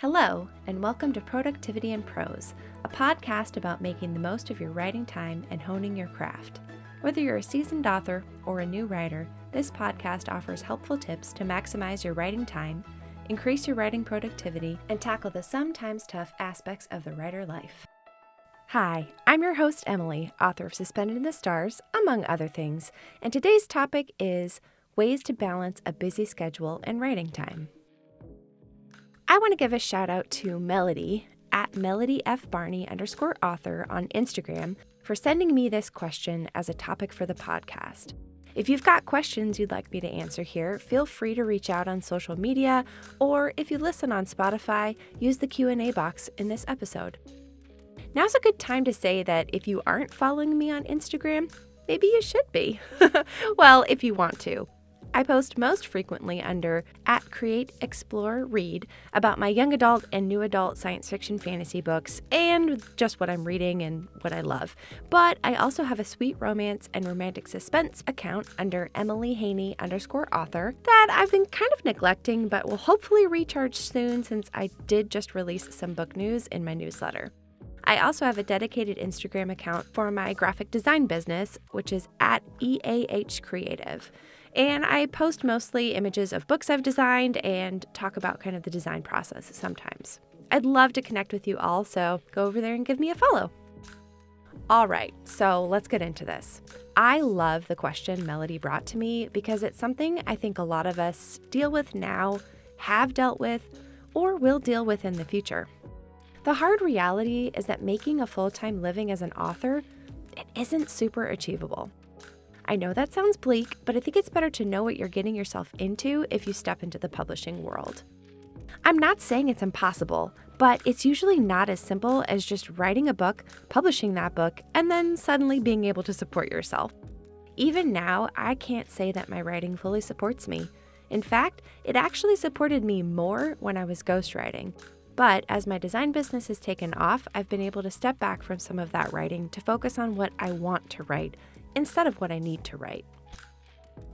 Hello, and welcome to Productivity in Prose, a podcast about making the most of your writing time and honing your craft. Whether you're a seasoned author or a new writer, this podcast offers helpful tips to maximize your writing time, increase your writing productivity, and tackle the sometimes tough aspects of the writer life. Hi, I'm your host, Emily, author of Suspended in the Stars, among other things, and today's topic is ways to balance a busy schedule and writing time. I want to give a shout out to Melody at MelodyFBarney_author on Instagram for sending me this question as a topic for the podcast. If you've got questions you'd like me to answer here, feel free to reach out on social media, or if you listen on Spotify, use the Q&A box in this episode. Now's a good time to say that if you aren't following me on Instagram, maybe you should be. Well, if you want to. I post most frequently under @CreateExploreRead about my young adult and new adult science fiction fantasy books and just what I'm reading and what I love. But I also have a sweet romance and romantic suspense account under EmilyHaney_author that I've been kind of neglecting but will hopefully recharge soon since I did just release some book news in my newsletter. I also have a dedicated Instagram account for my graphic design business, which is @EAHCreative. And I post mostly images of books I've designed and talk about kind of the design process sometimes. I'd love to connect with you all, so go over there and give me a follow. All right, so let's get into this. I love the question Melody brought to me because it's something I think a lot of us deal with now, have dealt with, or will deal with in the future. The hard reality is that making a full-time living as an author, it isn't super achievable. I know that sounds bleak, but I think it's better to know what you're getting yourself into if you step into the publishing world. I'm not saying it's impossible, but it's usually not as simple as just writing a book, publishing that book, and then suddenly being able to support yourself. Even now, I can't say that my writing fully supports me. In fact, it actually supported me more when I was ghostwriting. But as my design business has taken off, I've been able to step back from some of that writing to focus on what I want to write instead of what I need to write.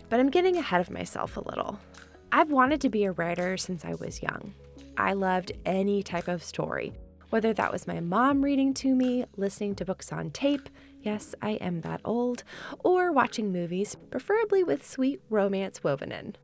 But I'm getting ahead of myself a little. I've wanted to be a writer since I was young. I loved any type of story, whether that was my mom reading to me, listening to books on tape, yes, I am that old, or watching movies, preferably with sweet romance woven in.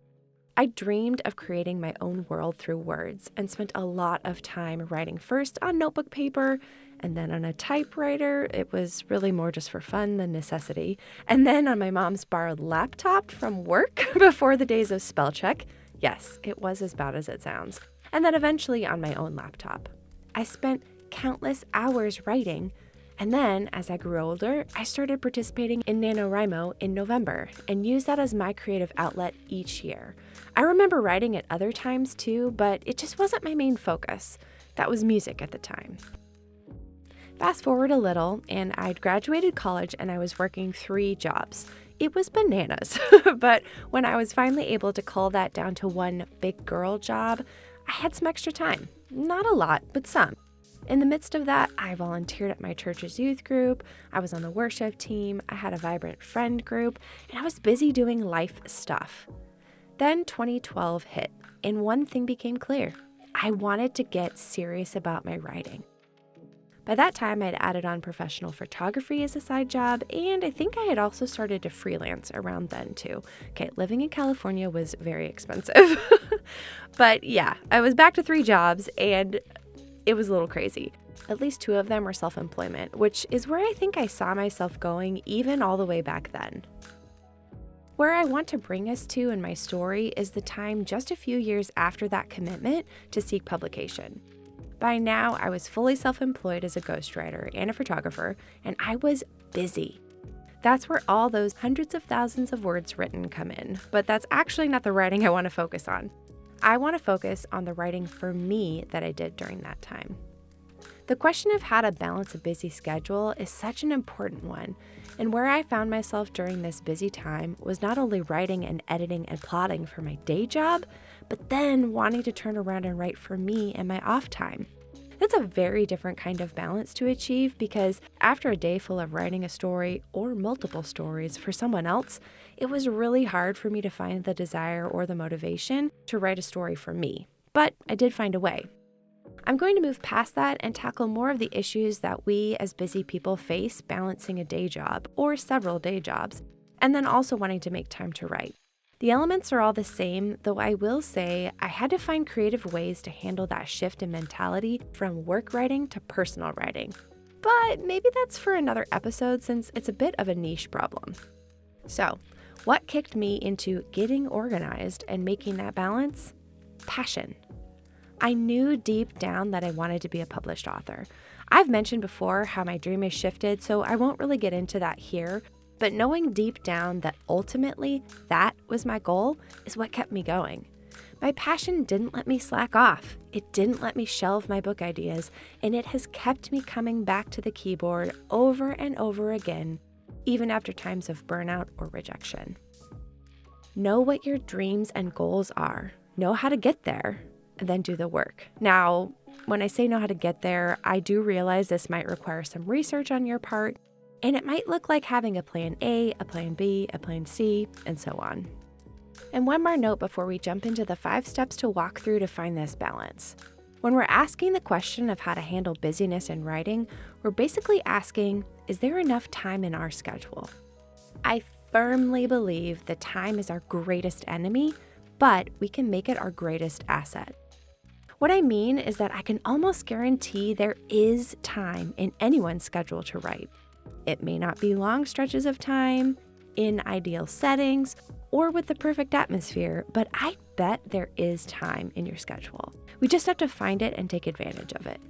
I dreamed of creating my own world through words and spent a lot of time writing first on notebook paper and then on a typewriter. It was really more just for fun than necessity. And then on my mom's borrowed laptop from work before the days of spell check. Yes, it was as bad as it sounds. And then eventually on my own laptop. I spent countless hours writing. And then, as I grew older, I started participating in NaNoWriMo in November and used that as my creative outlet each year. I remember writing at other times too, but it just wasn't my main focus. That was music at the time. Fast forward a little, and I'd graduated college and I was working 3 jobs. It was bananas, but when I was finally able to cull that down to one big girl job, I had some extra time. Not a lot, but some. In the midst of that, I volunteered at my church's youth group, I was on the worship team, I had a vibrant friend group, and I was busy doing life stuff. Then 2012 hit, and one thing became clear. I wanted to get serious about my writing. By that time, I'd added on professional photography as a side job, and I think I had also started to freelance around then too. Okay, living in California was very expensive. But yeah, I was back to 3 jobs, and it was a little crazy. At least 2 of them were self-employment, which is where I think I saw myself going even all the way back then. Where I want to bring us to in my story is the time just a few years after that commitment to seek publication. By now, I was fully self-employed as a ghostwriter and a photographer, and I was busy. That's where all those hundreds of thousands of words written come in, but that's actually not the writing I want to focus on. I want to focus on the writing for me that I did during that time. The question of how to balance a busy schedule is such an important one, and where I found myself during this busy time was not only writing and editing and plotting for my day job, but then wanting to turn around and write for me in my off time. That's a very different kind of balance to achieve because after a day full of writing a story or multiple stories for someone else, it was really hard for me to find the desire or the motivation to write a story for me. But I did find a way. I'm going to move past that and tackle more of the issues that we as busy people face balancing a day job or several day jobs, and then also wanting to make time to write. The elements are all the same, though I will say I had to find creative ways to handle that shift in mentality from work writing to personal writing. But maybe that's for another episode since it's a bit of a niche problem. So, what kicked me into getting organized and making that balance? Passion. I knew deep down that I wanted to be a published author. I've mentioned before how my dream has shifted, so I won't really get into that here, but knowing deep down that ultimately that was my goal is what kept me going. My passion didn't let me slack off. It didn't let me shelve my book ideas, and it has kept me coming back to the keyboard over and over again, even after times of burnout or rejection. Know what your dreams and goals are. Know how to get there, and then do the work. Now, when I say know how to get there, I do realize this might require some research on your part, and it might look like having a plan A, a plan B, a plan C, and so on. And one more note before we jump into the 5 steps to walk through to find this balance. When we're asking the question of how to handle busyness in writing, we're basically asking, is there enough time in our schedule? I firmly believe that time is our greatest enemy, but we can make it our greatest asset. What I mean is that I can almost guarantee there is time in anyone's schedule to write. It may not be long stretches of time, in ideal settings, or with the perfect atmosphere, but I bet there is time in your schedule. We just have to find it and take advantage of it.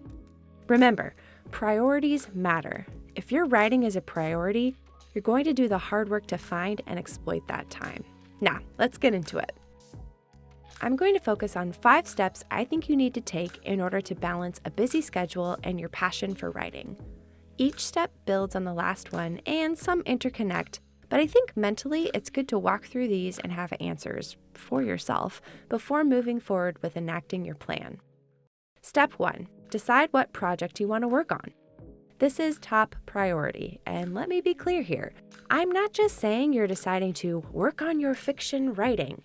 Remember, priorities matter. If your writing is a priority, you're going to do the hard work to find and exploit that time. Now, let's get into it. I'm going to focus on 5 steps I think you need to take in order to balance a busy schedule and your passion for writing. Each step builds on the last one and some interconnect, but I think mentally it's good to walk through these and have answers for yourself before moving forward with enacting your plan. Step 1, decide what project you want to work on. This is top priority, and let me be clear here. I'm not just saying you're deciding to work on your fiction writing.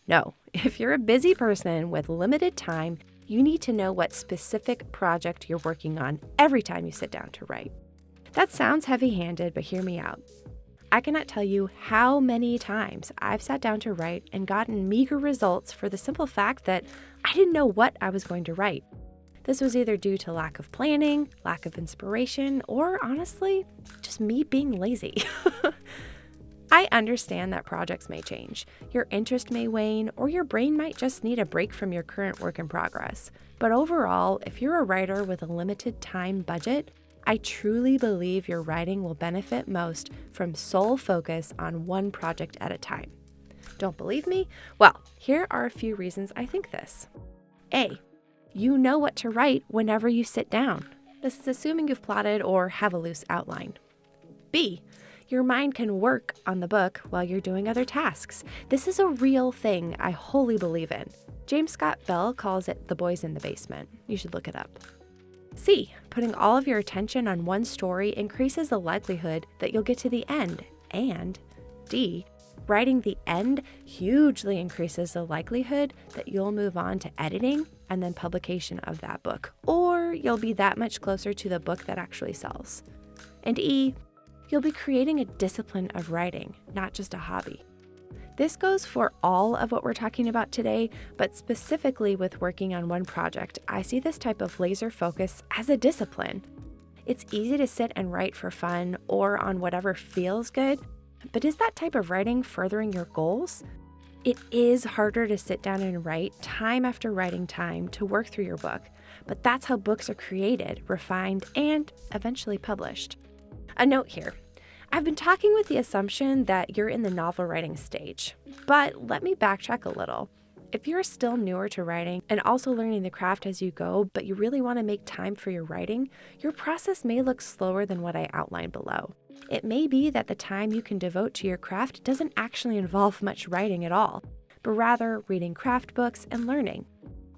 No, if you're a busy person with limited time, you need to know what specific project you're working on every time you sit down to write. That sounds heavy-handed, but hear me out. I cannot tell you how many times I've sat down to write and gotten meager results for the simple fact that I didn't know what I was going to write. This was either due to lack of planning, lack of inspiration, or honestly, just me being lazy. I understand that projects may change, your interest may wane, or your brain might just need a break from your current work in progress. But overall, if you're a writer with a limited time budget, I truly believe your writing will benefit most from sole focus on one project at a time. Don't believe me? Well, here are a few reasons I think this. A, you know what to write whenever you sit down. This is assuming you've plotted or have a loose outline. B, your mind can work on the book while you're doing other tasks. This is a real thing I wholly believe in. James Scott Bell calls it the boys in the basement. You should look it up. C, putting all of your attention on one story increases the likelihood that you'll get to the end. And D, writing the end hugely increases the likelihood that you'll move on to editing and then publication of that book, or you'll be that much closer to the book that actually sells. And E, you'll be creating a discipline of writing, not just a hobby. This goes for all of what we're talking about today, but specifically with working on one project, I see this type of laser focus as a discipline. It's easy to sit and write for fun or on whatever feels good, but is that type of writing furthering your goals? It is harder to sit down and write time after writing time to work through your book, but that's how books are created, refined, and eventually published. A note here. I've been talking with the assumption that you're in the novel writing stage, but let me backtrack a little. If you're still newer to writing and also learning the craft as you go, but you really want to make time for your writing, your process may look slower than what I outlined below. It may be that the time you can devote to your craft doesn't actually involve much writing at all, but rather reading craft books and learning.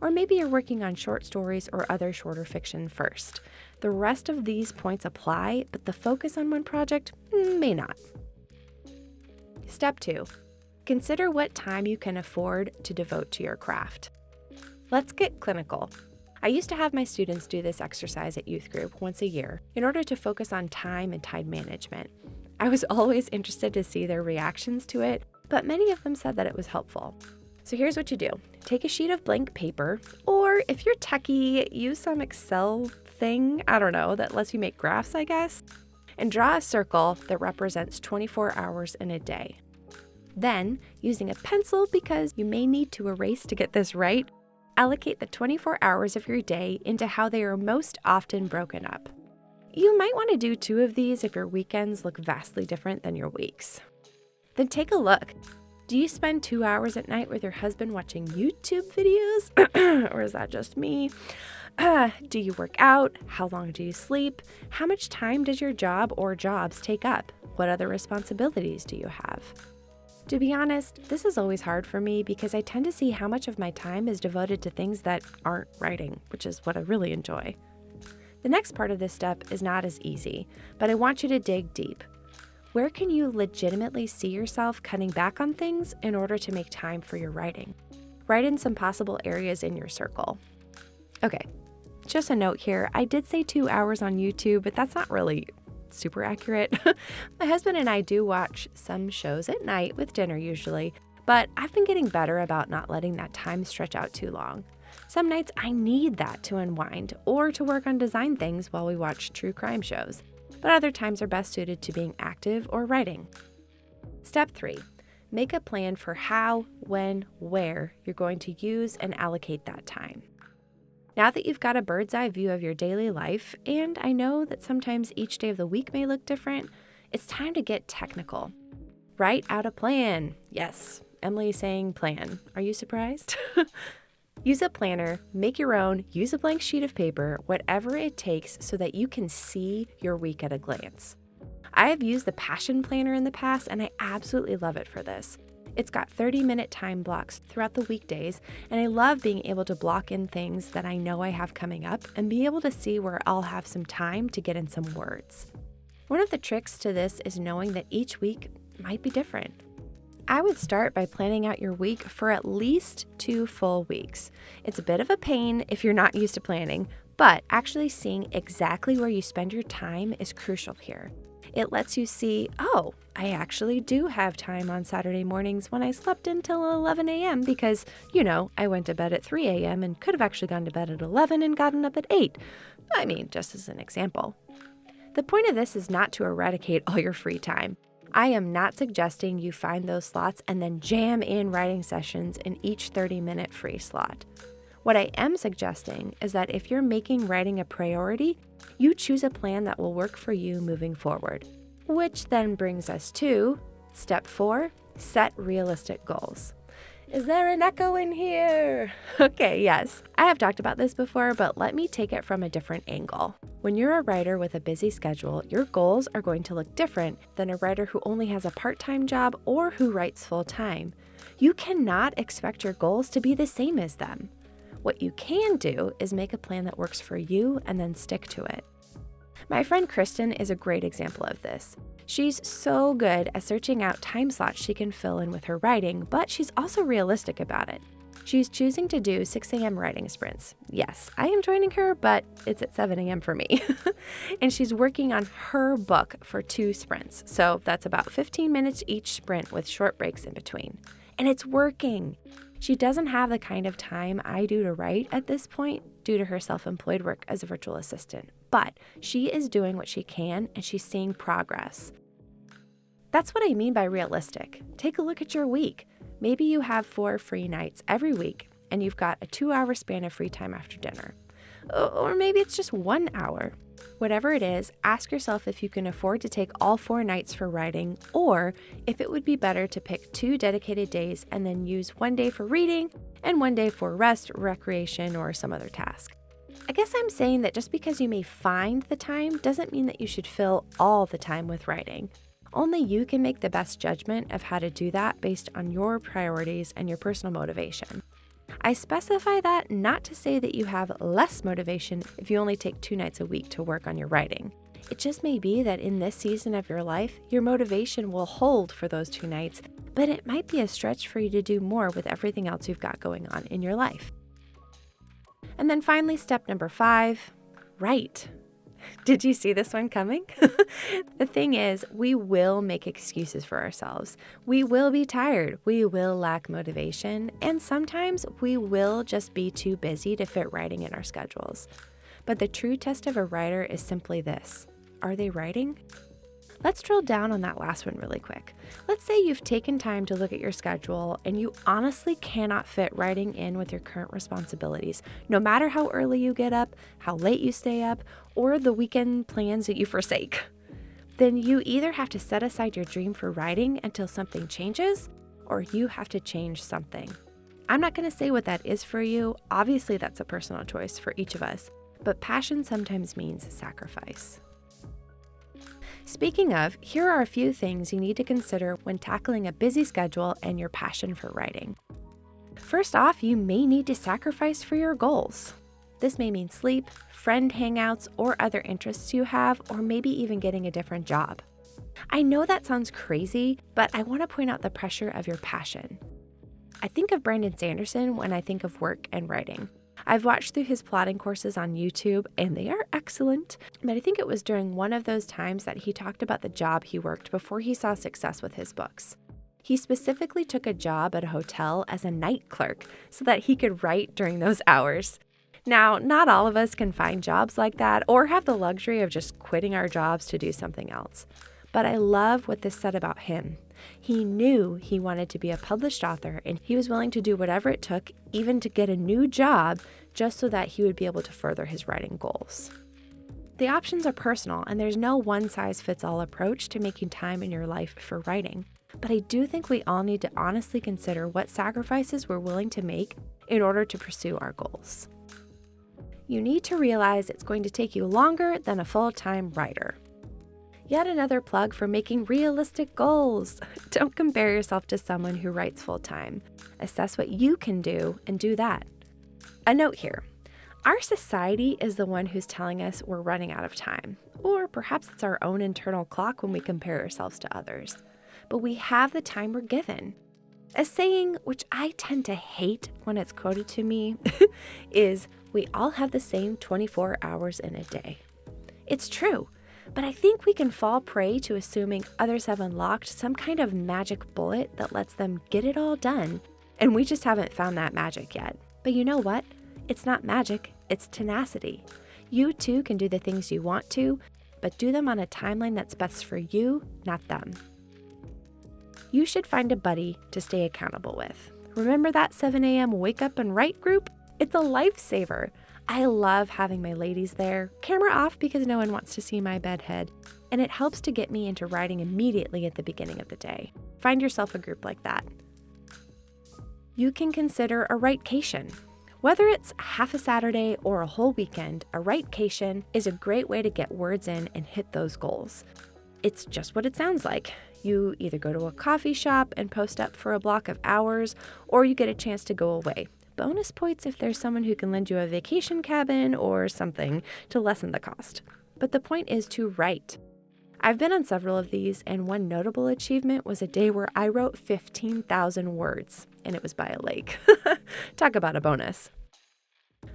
Or maybe you're working on short stories or other shorter fiction first. The rest of these points apply, but the focus on one project may not. Step 2. Consider what time you can afford to devote to your craft. Let's get clinical. I used to have my students do this exercise at youth group once a year in order to focus on time and time management. I was always interested to see their reactions to it, but many of them said that it was helpful. So here's what you do. Take a sheet of blank paper, or if you're techie, use some Excel thing, I don't know, that lets you make graphs, I guess, and draw a circle that represents 24 hours in a day. Then, using a pencil, because you may need to erase to get this right, allocate the 24 hours of your day into how they are most often broken up. You might want to do 2 of these if your weekends look vastly different than your weeks. Then take a look. Do you spend 2 hours at night with your husband watching YouTube videos? Or is that just me? Do you work out? How long do you sleep? How much time does your job or jobs take up? What other responsibilities do you have? To be honest, this is always hard for me because I tend to see how much of my time is devoted to things that aren't writing, which is what I really enjoy. The next part of this step is not as easy, but I want you to dig deep. Where can you legitimately see yourself cutting back on things in order to make time for your writing? Write in some possible areas in your circle. Okay, just a note here. I did say 2 hours on YouTube, but that's not really super accurate. My husband and I do watch some shows at night with dinner usually, but I've been getting better about not letting that time stretch out too long. Some nights I need that to unwind or to work on design things while we watch true crime shows, but other times are best suited to being active or writing. Step 3. Make a plan for how, when, where you're going to use and allocate that time. Now that you've got a bird's eye view of your daily life, and I know that sometimes each day of the week may look different, it's time to get technical. Write out a plan. Yes, Emily is saying plan. Are you surprised? Use a planner, make your own, use a blank sheet of paper, whatever it takes so that you can see your week at a glance. I have used the Passion Planner in the past, and I absolutely love it for this. It's got 30-minute time blocks throughout the weekdays, and I love being able to block in things that I know I have coming up and be able to see where I'll have some time to get in some words. One of the tricks to this is knowing that each week might be different. I would start by planning out your week for at least 2 full weeks. It's a bit of a pain if you're not used to planning, but actually seeing exactly where you spend your time is crucial here. It lets you see, oh, I actually do have time on Saturday mornings when I slept until 11 a.m. because, I went to bed at 3 a.m. and could have actually gone to bed at 11 and gotten up at 8. I mean, just as an example. The point of this is not to eradicate all your free time. I am not suggesting you find those slots and then jam in writing sessions in each 30-minute free slot. What I am suggesting is that if you're making writing a priority, you choose a plan that will work for you moving forward. Which then brings us to step 4, set realistic goals. Is there an echo in here? Okay, yes. I have talked about this before, but let me take it from a different angle. When you're a writer with a busy schedule, your goals are going to look different than a writer who only has a part-time job or who writes full-time. You cannot expect your goals to be the same as them. What you can do is make a plan that works for you and then stick to it. My friend Kristen is a great example of this. She's so good at searching out time slots she can fill in with her writing, but she's also realistic about it. She's choosing to do 6 a.m. writing sprints. Yes, I am joining her, but it's at 7 a.m. for me. And she's working on her book for 2 sprints, so that's about 15 minutes each sprint with short breaks in between. And it's working. She doesn't have the kind of time I do to write at this point due to her self-employed work as a virtual assistant, but she is doing what she can and she's seeing progress. That's what I mean by realistic. Take a look at your week. Maybe you have 4 free nights every week and you've got a 2-hour span of free time after dinner. Or maybe it's just 1 hour. Whatever it is, ask yourself if you can afford to take all 4 nights for writing, or if it would be better to pick 2 dedicated days and then use 1 day for reading and 1 day for rest, recreation, or some other task. I guess I'm saying that just because you may find the time doesn't mean that you should fill all the time with writing. Only you can make the best judgment of how to do that based on your priorities and your personal motivation. I specify that not to say that you have less motivation if you only take 2 nights a week to work on your writing. It just may be that in this season of your life, your motivation will hold for those 2 nights, but it might be a stretch for you to do more with everything else you've got going on in your life. And then finally, step number 5, write. Did you see this one coming? The thing is, we will make excuses for ourselves. We will be tired. We will lack motivation. And sometimes we will just be too busy to fit writing in our schedules. But the true test of a writer is simply this: are they writing? Let's drill down on that last one really quick. Let's say you've taken time to look at your schedule and you honestly cannot fit writing in with your current responsibilities, no matter how early you get up, how late you stay up, or the weekend plans that you forsake. Then you either have to set aside your dream for writing until something changes, or you have to change something. I'm not going to say what that is for you. Obviously, that's a personal choice for each of us, but passion sometimes means sacrifice. Speaking of, here are a few things you need to consider when tackling a busy schedule and your passion for writing. First off, you may need to sacrifice for your goals. This may mean sleep, friend hangouts, or other interests you have, or maybe even getting a different job. I know that sounds crazy, but I want to point out the pressure of your passion. I think of Brandon Sanderson when I think of work and writing. I've watched through his plotting courses on YouTube, and they are excellent, but I think it was during one of those times that he talked about the job he worked before he saw success with his books. He specifically took a job at a hotel as a night clerk so that he could write during those hours. Now, not all of us can find jobs like that or have the luxury of just quitting our jobs to do something else. But I love what this said about him. He knew he wanted to be a published author, and he was willing to do whatever it took, even to get a new job, just so that he would be able to further his writing goals. The options are personal, and there's no one-size-fits-all approach to making time in your life for writing. But I do think we all need to honestly consider what sacrifices we're willing to make in order to pursue our goals. You need to realize it's going to take you longer than a full-time writer. Yet another plug for making realistic goals. Don't compare yourself to someone who writes full-time. Assess what you can do and do that. A note here. Our society is the one who's telling us we're running out of time, or perhaps it's our own internal clock when we compare ourselves to others. But we have the time we're given. A saying, which I tend to hate when it's quoted to me, is, we all have the same 24 hours in a day. It's true. But I think we can fall prey to assuming others have unlocked some kind of magic bullet that lets them get it all done, and we just haven't found that magic yet. But you know what? It's not magic, it's tenacity. You too can do the things you want to, but do them on a timeline that's best for you, not them. You should find a buddy to stay accountable with. Remember that 7 a.m. wake up and write group? It's a lifesaver. I love having my ladies there, camera off because no one wants to see my bedhead, and it helps to get me into writing immediately at the beginning of the day. Find yourself a group like that. You can consider a writecation. Whether it's half a Saturday or a whole weekend, a writecation is a great way to get words in and hit those goals. It's just what it sounds like. You either go to a coffee shop and post up for a block of hours, or you get a chance to go away. Bonus points if there's someone who can lend you a vacation cabin or something to lessen the cost. But the point is to write. I've been on several of these, and one notable achievement was a day where I wrote 15,000 words, and it was by a lake. Talk about a bonus.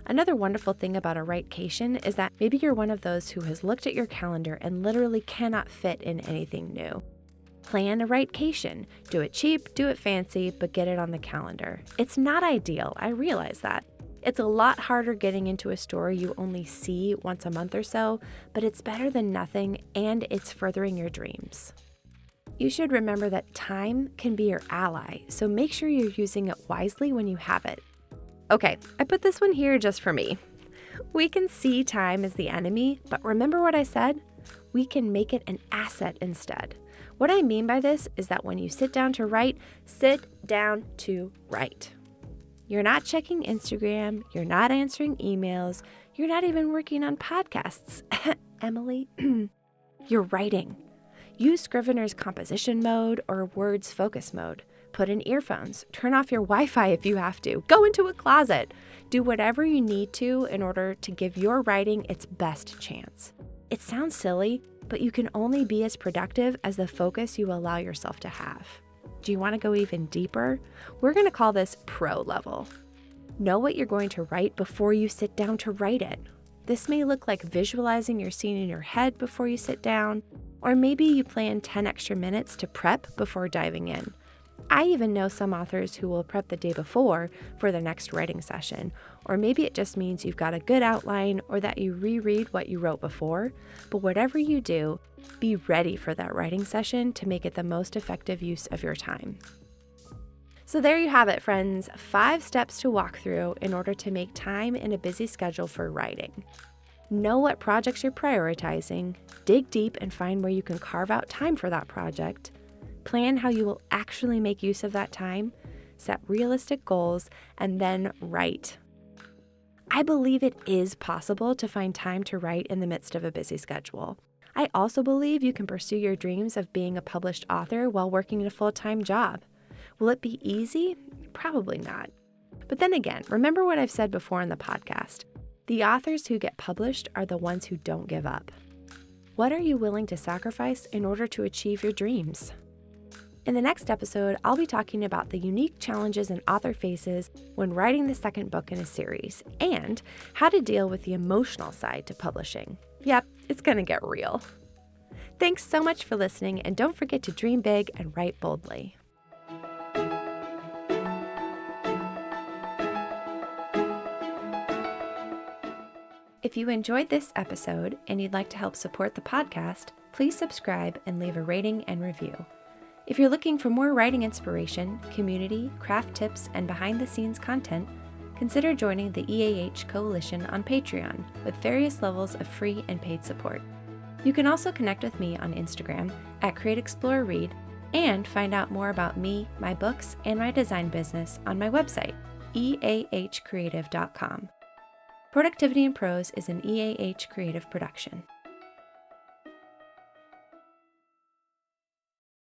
Another wonderful thing about a writecation is that maybe you're one of those who has looked at your calendar and literally cannot fit in anything new. Plan a writecation. Do it cheap, do it fancy, but get it on the calendar. It's not ideal, I realize that. It's a lot harder getting into a story you only see once a month or so, but it's better than nothing, and it's furthering your dreams. You should remember that time can be your ally, so make sure you're using it wisely when you have it. Okay, I put this one here just for me. We can see time as the enemy, but remember what I said? We can make it an asset instead. What I mean by this is that when you sit down to write, sit down to write. You're not checking Instagram, you're not answering emails, you're not even working on podcasts. Emily, you're writing. Use Scrivener's composition mode or Word's focus mode. Put in earphones, turn off your Wi-Fi if you have to, go into a closet. Do whatever you need to in order to give your writing its best chance. It sounds silly, but you can only be as productive as the focus you allow yourself to have. Do you want to go even deeper? We're going to call this pro level. Know what you're going to write before you sit down to write it. This may look like visualizing your scene in your head before you sit down, or maybe you plan 10 extra minutes to prep before diving in. I even know some authors who will prep the day before for their next writing session, or maybe it just means you've got a good outline or that you reread what you wrote before. But whatever you do, be ready for that writing session to make it the most effective use of your time. So there you have it, friends, 5 steps to walk through in order to make time in a busy schedule for writing. Know what projects you're prioritizing, dig deep and find where you can carve out time for that project, plan how you will actually make use of that time, set realistic goals, and then write. I believe it is possible to find time to write in the midst of a busy schedule. I also believe you can pursue your dreams of being a published author while working a full-time job. Will it be easy? Probably not. But then again, remember what I've said before in the podcast. The authors who get published are the ones who don't give up. What are you willing to sacrifice in order to achieve your dreams? In the next episode, I'll be talking about the unique challenges an author faces when writing the second book in a series and how to deal with the emotional side to publishing. Yep, it's going to get real. Thanks so much for listening, and don't forget to dream big and write boldly. If you enjoyed this episode and you'd like to help support the podcast, please subscribe and leave a rating and review. If you're looking for more writing inspiration, community, craft tips, and behind-the-scenes content, consider joining the EAH Coalition on Patreon with various levels of free and paid support. You can also connect with me on Instagram at CreateExploreRead and find out more about me, my books, and my design business on my website, eahcreative.com. Productivity in Prose is an EAH Creative production.